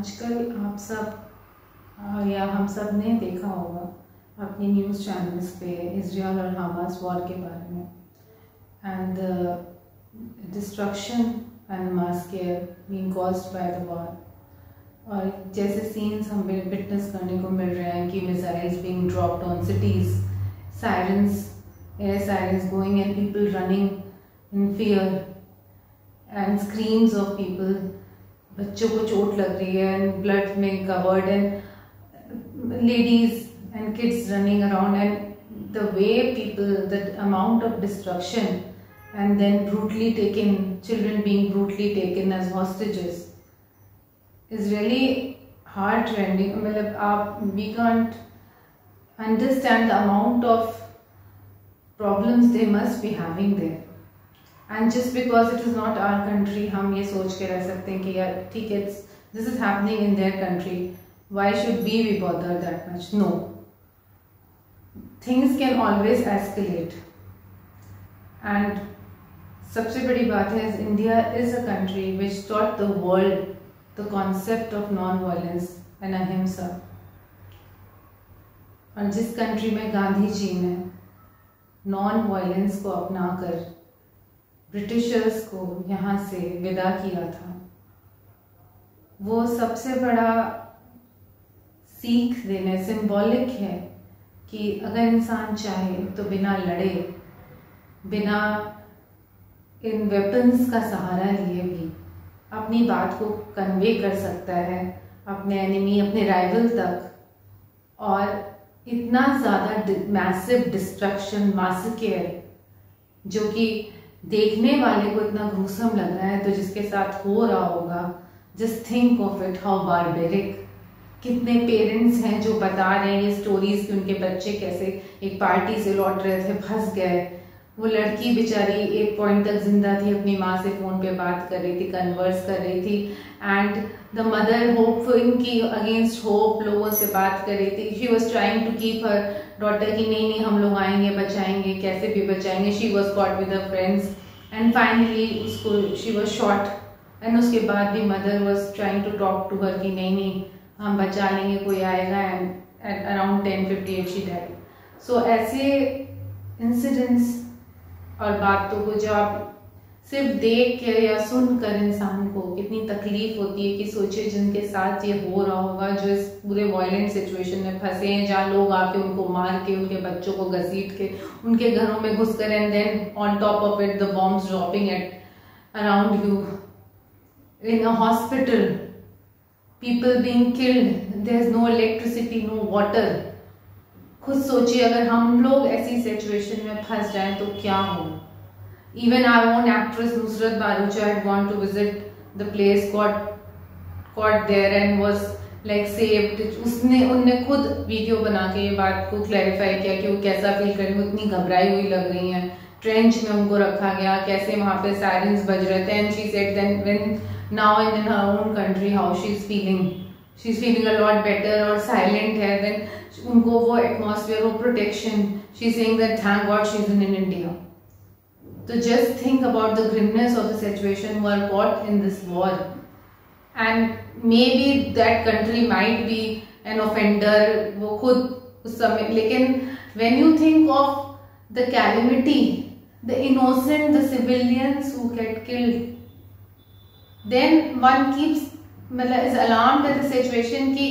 आजकल आप सब या हम सब ने देखा होगा अपनी न्यूज़ चैनल्स पे इजराइल और हमास वॉर के बारे में and destruction and mass care being caused by the war. और जैसे सीन्स हमें विटनेस करने को मिल रहे हैं कि missiles being dropped on cities, sirens, air sirens going and people running in fear and screams of people. बच्चों को चोट लग रही है एंड ब्लड में covered and ladies and kids running around and the way people, the amount of destruction and then brutally taken, children being brutally taken as hostages is really heart rending. मतलब आप we can't understand the amount of problems they must be having there. And just because it is not our country हम ये सोच के रह सकते हैं कि यार ठीक है, this is happening in their country, why should we be bother that much? No, things can always escalate. And सबसे बड़ी बात है, India is a country which taught the world the concept of non violence and ahimsa. और जिस country में गांधी जी ने non violence को अपनाकर ब्रिटिशर्स को यहाँ से विदा किया था, वो सबसे बड़ा सीख देने सिंबॉलिक है कि अगर इंसान चाहे तो बिना लड़े, बिना इन वेपन्स का सहारा लिए भी अपनी बात को कन्वे कर सकता है अपने एनिमी, अपने राइवल तक। और इतना ज़्यादा मैसिव डिस्ट्रक्शन, मासकेयर, जो कि देखने वाले को इतना ग्रूसम लग रहा है, तो जिसके साथ हो रहा होगा, just think of it, how barbaric. कितने पेरेंट्स हैं जो बता रहे हैं ये स्टोरीज कि उनके बच्चे कैसे एक पार्टी से लौट रहे थे, फंस गए। वो लड़की बेचारी एक पॉइंट तक जिंदा थी, अपनी माँ से फोन पे बात कर रही थी, कन्वर्स कर रही थी, एंड द मदर होप, इनकी अगेंस्ट होप लोगों से बात कर रही थी। She was trying to keep her daughter की नहीं नहीं हम लोग आएंगे, बचाएंगे, कैसे भी बचाएंगे। She was caught with her friends and finally उसको शी वॉज शॉट। एंड उसके बाद भी mother was trying to talk to her कि नहीं नहीं हम बचा लेंगे, कोई आएगा। And at around 10:58 she died. So ऐसे इंसिडेंट्स और बातों को जो आप सिर्फ देख के या सुनकर इंसान को कितनी तकलीफ होती है कि सोचिए जिनके साथ ये हो रहा होगा, जो इस पूरे वायलेंट सिचुएशन में फंसे हैं, जहाँ लोग आके उनको मार के, उनके बच्चों को घसीट के उनके घरों में घुस कर, and then on top of it the bombs dropping at around you in a hospital, people being killed, there is no electricity, no water. खुद सोचिए अगर हम लोग ऐसी सिचुएशन में फंस जाएं तो क्या हो। Even our own actress Nusrat Bharucha had gone to visit the place, got caught there and was like saved. उनने खुद वीडियो बना के ये बात को क्लैरिफाई किया कि वो कैसा फील कर रही है, इतनी घबराई हुई लग रही हैं। ट्रेंच में उनको रखा गया, कैसे वहाँ पे सायरन्स बज रहे थे, and she said then when now in her own country how she's feeling. She's feeling a lot better और silent है, then उनको वो एटमॉस्फेयर, वो protection, she's saying that thank God she's in India. So just think about the grimness of the situation who are caught in this war, and maybe that country might be an offender, वो खुद उस समय, लेकिन when you think of the calamity, the innocent, the civilians who get killed, then one keeps is alarmed at the situation कि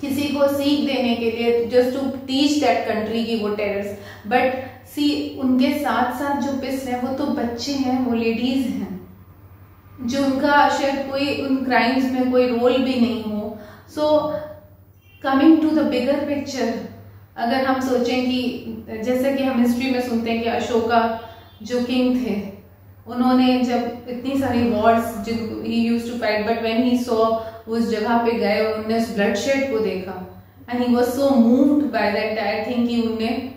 किसी को सीख देने के लिए, just to teach that country कि वो terrorists, but सी उनके साथ साथ जो पिस है वो तो बच्चे हैं, वो लेडीज हैं जो उनका शायद कोई उन क्राइम्स में कोई रोल भी नहीं हो। So coming to the bigger picture, अगर हम सोचें कि जैसे कि हम हिस्ट्री में सुनते हैं कि अशोका जो किंग थे, उन्होंने जब इतनी सारी वॉर्स जिनको he used to fight, but when he saw उस जगह पे गए, उन्होंने उस ब्लडशेड को देखा and he was so moved by that entire thing कि उन्हें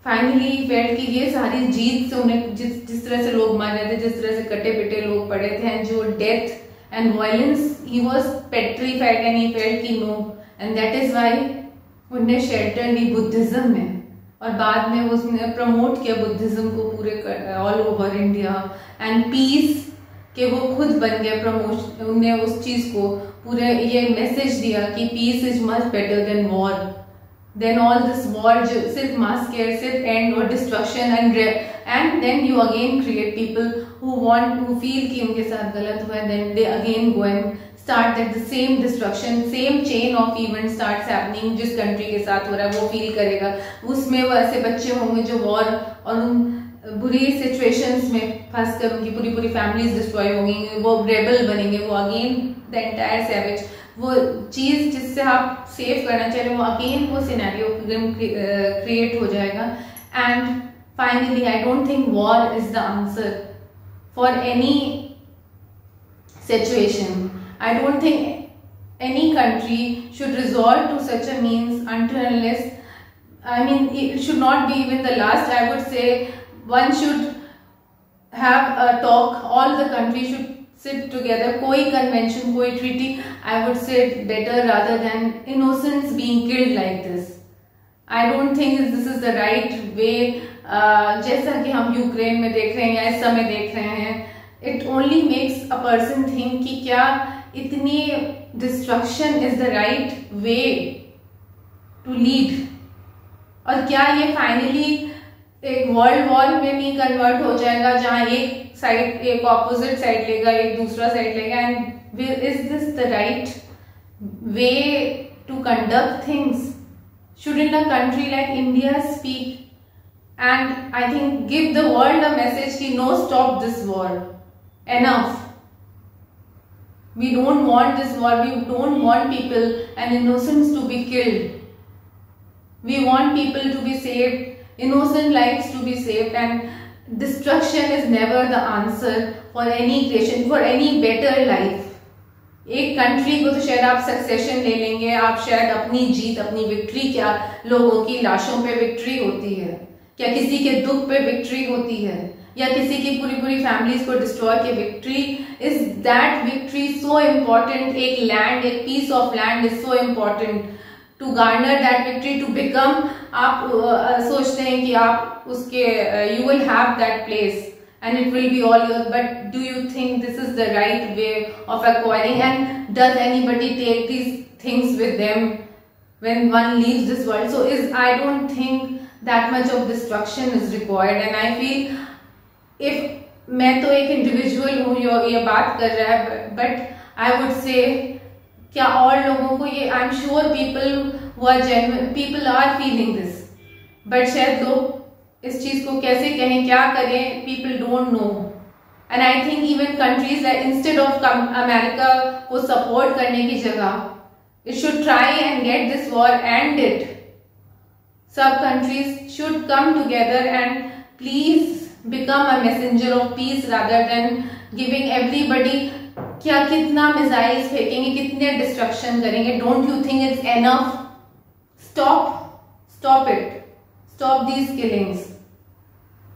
फाइनली फेल्ट कि ये सारी जीत से उन्हें जिस तरह से लोग मर रहे थे, जिस तरह से कटे पिटे लोग पड़े थे, एंड जो death and violence, he was petrified and he felt कि no, and that is why उन्हें शेल्टर ली बुद्धिज्म में, और बाद में उसने प्रमोट किया बुद्धिज्म को पूरे all over India, and peace कि वो खुद बन गए प्रमोशन, उन्हें उस चीज को पूरे ये मैसेज दिया कि peace is much better than war, then all this war जो सिर्फ मास केयर, सिर्फ एंड और destruction and then you again create people who feel कि उनके साथ गलत हुआ है, then they again go and start that the same destruction, same chain of event starts happening, जिस कंट्री के साथ हो रहा है वो फील करेगा, उसमें वो ऐसे बच्चे होंगे जो वॉर और उन बुरी सिचुएशंस में फंस कर उनकी पूरी पूरी फैमिलीज डिस्ट्रॉय होंगी, वो रेबल बनेंगे, वो अगेन द एंटायर सैवेज, वो चीज जिससे आप सेव करना चाह रहे हो वो अगेन वो सिनेरियो क्रिएट हो जाएगा। And finally I don't think war is the answer for any situation. I don't think any country should resort to such a means until unless, I mean, it should not be even the last. I would say one should have a talk, all the countries should sit together, कोई convention, कोई treaty, I would say better rather than innocents being killed like this. I don't think this is the right way. जैसा कि हम Ukraine में देख रहे हैं या इस समय देख रहे हैं, it only makes a person think कि क्या इतनी destruction is the right way to lead, और क्या ये फाइनली एक वर्ल्ड वॉर में भी कन्वर्ट हो जाएगा जहां एक साइड, एक ऑपोजिट साइड लेगा, एक दूसरा साइड लेगा, and is this the right way to conduct things? Shouldn't a country like India speak and I think give the world a message कि no, stop this war, enough. We don't want this war. We don't want people and innocents to be killed. We want people to be saved, innocent lives to be saved, and destruction is never the answer for any creation, for any better life. एक country को तो शायद आप succession ले लेंगे, आप शायद अपनी जीत, अपनी विक्ट्री, क्या लोगों की लाशों पे विक्ट्री होती है, क्या किसी के दुख पे विक्ट्री होती है, या किसी की पूरी पूरी फैमिलीज को डिस्ट्रॉय की victory? Is that victory so important? एक लैंड, एक piece of land is so important to garner that victory, to become, आप सोचते हैं कि आप उसके you will have that place and it will be all yours, but do you think this is the right way of acquiring, and does anybody take these things with them when one leaves this world? So I don't think that much of destruction is required, and I feel if मैं तो एक individual हूँ ये बात कर रहा है, but I would say क्या और लोगों को ये, I'm sure people who are genuine, people are feeling this, but शायद लोग इस चीज को कैसे कहें, क्या करें, people don't know. And I think even countries instead of America को सपोर्ट करने की जगह it should try and get this war ended. सब countries should come together and please become a messenger of peace rather than giving everybody, क्या कितना missiles फेंकेंगे, कितने destruction करेंगे? Don't you think it's enough? Stop it, stop these killings.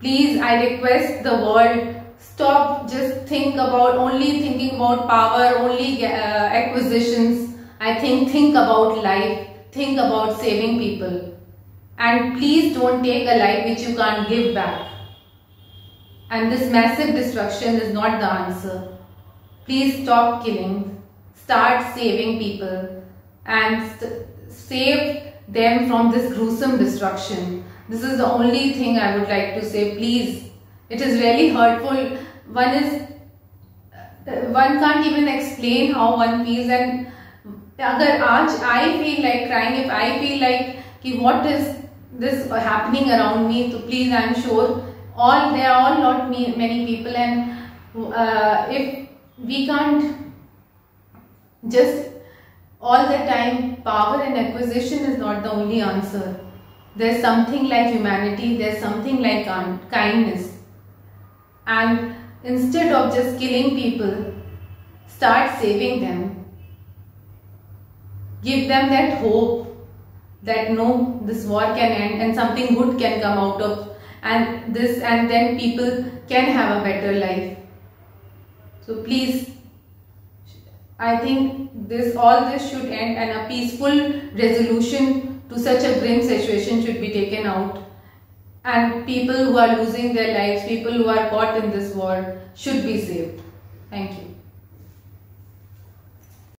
Please, I request the world, stop just thinking about power, only acquisitions. I think about life, think about saving people, and please don't take a life which you can't give back. And this massive destruction is not the answer. Please stop killing, start saving people, and save them from this gruesome destruction. This is the only thing I would like to say. Please, it is really hurtful. One can't even explain how one feels. And agar aaj I feel like crying, if I feel like ki what is this happening around me, so please, I'm sure they are all not many people, and if we can't just all the time, power and acquisition is not the only answer. There's something like humanity, there's something like kindness. And instead of just killing people, start saving them. Give them that hope that no, this war can end and something good can come out of this, and then people can have a better life. So please, I think all this should end, and a peaceful resolution to such a grim situation should be taken out, and people who are losing their lives, people who are caught in this war should be saved. Thank you.